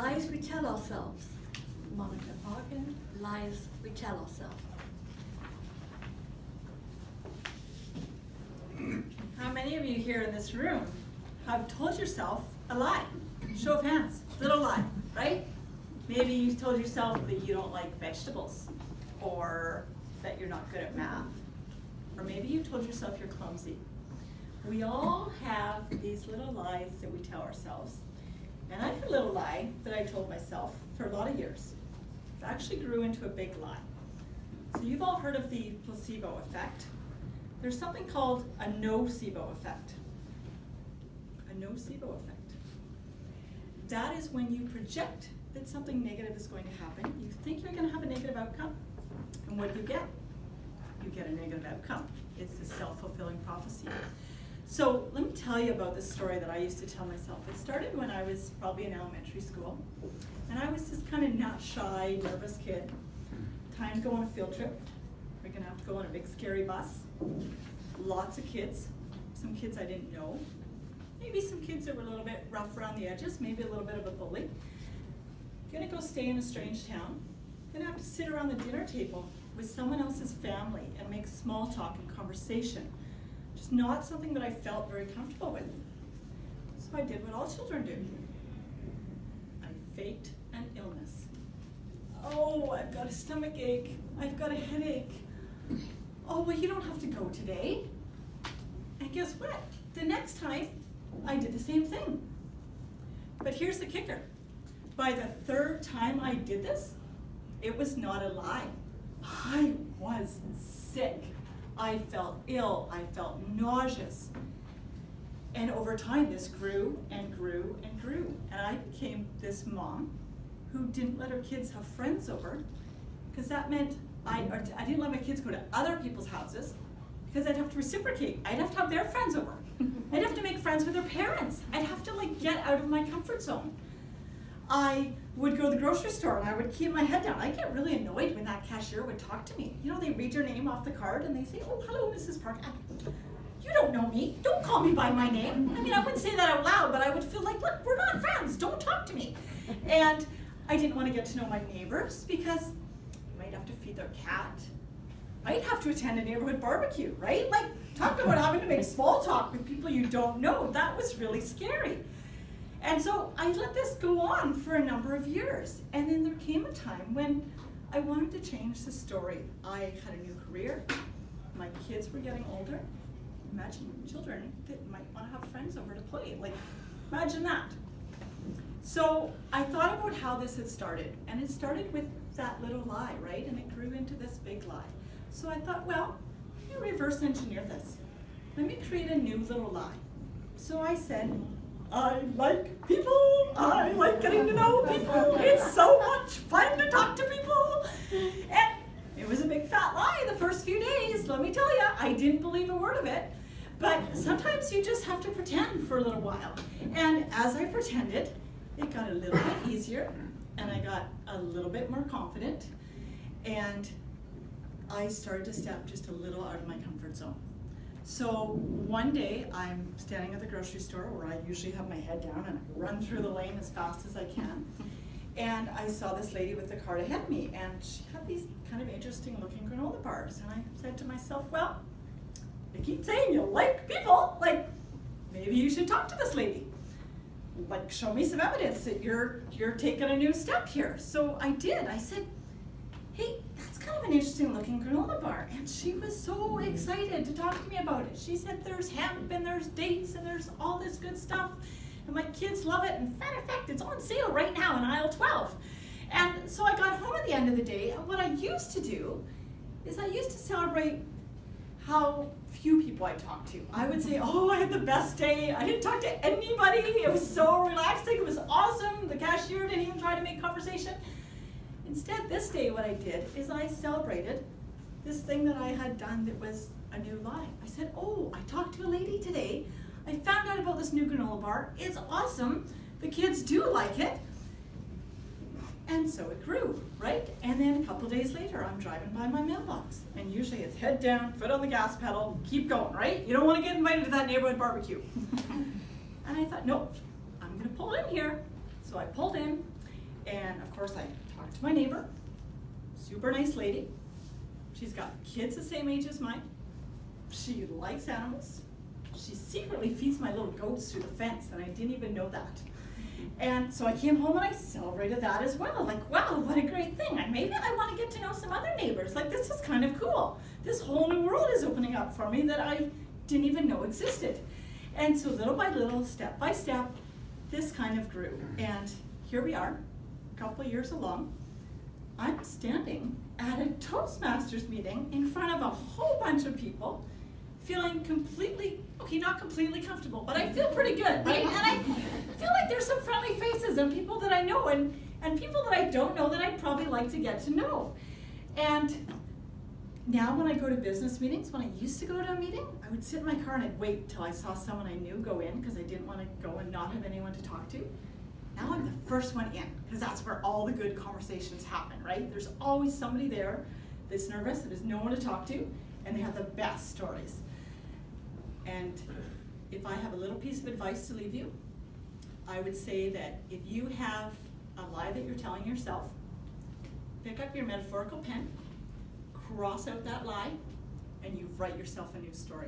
Lies we tell ourselves. Monica Parkin, lies we tell ourselves. How many of you here in this room have told yourself a lie? Show of hands, little lie, right? Maybe you told yourself that you don't like vegetables, or that you're not good at math, or maybe you told yourself you're clumsy. We all have these little lies that we tell ourselves. And I had a little lie that I told myself for a lot of years. It actually grew into a big lie. So you've all heard of the placebo effect. There's something called a nocebo effect. A nocebo effect. That is when you project that something negative is going to happen. You think you're going to have a negative outcome. And what do you get? You get a negative outcome. It's the self-fulfilling prophecy. So let me tell you about this story that I used to tell myself. It started when I was probably in elementary school. And I was this kind of not shy, nervous kid. Time to go on a field trip. We're going to have to go on a big scary bus. Lots of kids. Some kids I didn't know. Maybe some kids that were a little bit rough around the edges. Maybe a little bit of a bully. Going to go stay in a strange town. Going to have to sit around the dinner table with someone else's family and make small talk and conversation. Just not something that I felt very comfortable with. So I did what all children do. I faked an illness. Oh, I've got a stomach ache. I've got a headache. Oh, well, you don't have to go today. And guess what? The next time, I did the same thing. But here's the kicker. By the third time I did this, it was not a lie. I was sick. I felt ill. I felt nauseous. And over time, this grew and grew and grew. And I became this mom who didn't let her kids have friends over, because that meant I didn't let my kids go to other people's houses, because I'd have to reciprocate. I'd have to have their friends over. I'd have to make friends with their parents. I'd have to get out of my comfort zone. I would go to the grocery store and I would keep my head down. I'd get really annoyed when that cashier would talk to me. You know, they read your name off the card and they say, "Oh, hello, Mrs. Park. You don't know me. Don't call me by my name." I mean, I wouldn't say that out loud, but I would feel like, look, we're not friends. Don't talk to me. And I didn't want to get to know my neighbors because I might have to feed their cat. Might have to attend a neighborhood barbecue, right? Like, talk about having to make small talk with people you don't know. That was really scary. And so I let this go on for a number of years. And then there came a time when I wanted to change the story. I had a new career. My kids were getting older. Imagine children that might want to have friends over to play. Like, imagine that. So I thought about how this had started. And it started with that little lie, right? And it grew into this big lie. So I thought, well, let me reverse engineer this. Let me create a new little lie. So I said, I like people. I like getting to know people. It's so much fun to talk to people. And it was a big fat lie the first few days, let me tell you. I didn't believe a word of it. But sometimes you just have to pretend for a little while. And as I pretended, it got a little bit easier, and I got a little bit more confident, and I started to step just a little out of my comfort zone. So one day I'm standing at the grocery store where I usually have my head down and I run through the lane as fast as I can. And I saw this lady with the cart ahead of me, and she had these kind of interesting looking granola bars. And I said to myself, well, you keep saying you like people, like maybe you should talk to this lady. Like, show me some evidence that you're taking a new step here. So I did. I said, hey, that's kind of an interesting looking granola bar. And she was so excited to talk to me about it. She said there's hemp and there's dates and there's all this good stuff. And my kids love it. And matter of fact, it's on sale right now in aisle 12. And so I got home at the end of the day. And what I used to do is I used to celebrate how few people I talked to. I would say, oh, I had the best day. I didn't talk to anybody. It was so relaxing. It was awesome. The cashier didn't even try to make conversation. Instead, this day what I did is I celebrated this thing that I had done that was a new lie. I said, oh, I talked to a lady today. I found out about this new granola bar. It's awesome. The kids do like it. And so it grew, right? And then a couple days later, I'm driving by my mailbox. And usually it's head down, foot on the gas pedal, keep going, right? You don't want to get invited to that neighborhood barbecue. And I thought, nope, I'm going to pull in here. So I pulled in. And of course I talked to my neighbor, super nice lady. She's got kids the same age as mine. She likes animals. She secretly feeds my little goats through the fence, and I didn't even know that. And so I came home and I celebrated that as well. Like, wow, what a great thing. And maybe I want to get to know some other neighbors. Like, this is kind of cool. This whole new world is opening up for me that I didn't even know existed. And so little by little, step by step, this kind of grew. And here we are, a couple of years along. I'm standing at a Toastmasters meeting in front of a whole bunch of people, feeling completely, okay, not completely comfortable, but I feel pretty good, right? And I feel like there's some friendly faces and people that I know and people that I don't know that I'd probably like to get to know. And now when I go to business meetings, when I used to go to a meeting, I would sit in my car and I'd wait till I saw someone I knew go in because I didn't want to go and not have anyone to talk to. Now I'm the first one in because that's where all the good conversations happen, right? There's always somebody there that's nervous, that has no one to talk to, and they have the best stories. And if I have a little piece of advice to leave you, I would say that if you have a lie that you're telling yourself, pick up your metaphorical pen, cross out that lie, and you write yourself a new story.